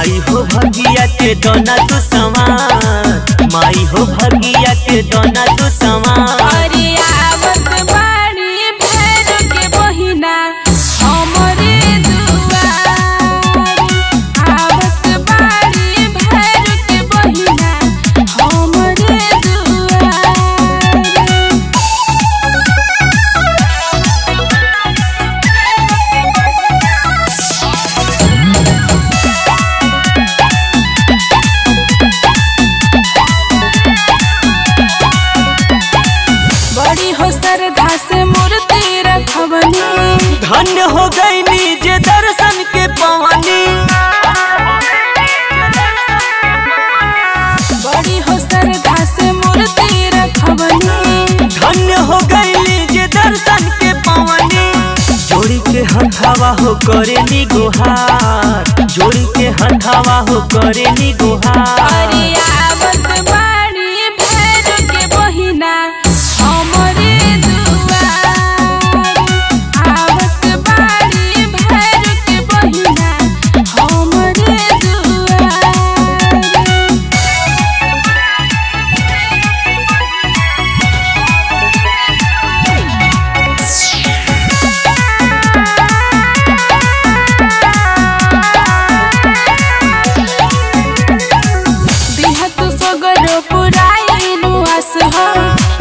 माई हो भगिया के दोना तू सवार, माई हो भगिया के दोना तू सवार। अरे आवत बाड़ी भैर के बहिना हमरे दुआर, आवत बाड़ी भैर के बहिना हमरे दुआर। बड़ी हो श्रद्धा से मूर्ति रखवनी, धन्य हो गई निजे दर्शन के पवनी। बड़ी हो श्रद्धा से मूर्ति रखवनी, धन्य हो गई निजे दर्शन के पवनी। जोड़ी के हथावा हो करे नी गुहार, जोड़ी के हथावा हो करे नी गुहार। अरे आवत बाड़ी भैर के बहिना हमरे दुआर, आवत बाड़ी भैर के बहिना हमरे दुआर।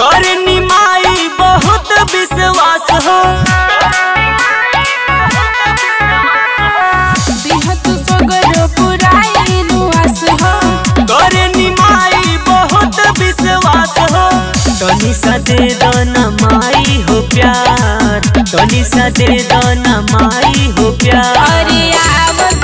करनी माई बहुत विश्वास हो, करनी माई बहुत विश्वास हो। तनी सा दे दोना माई हो प्यार, तनी सा दे दोना माई हो प्यार। अरे आवत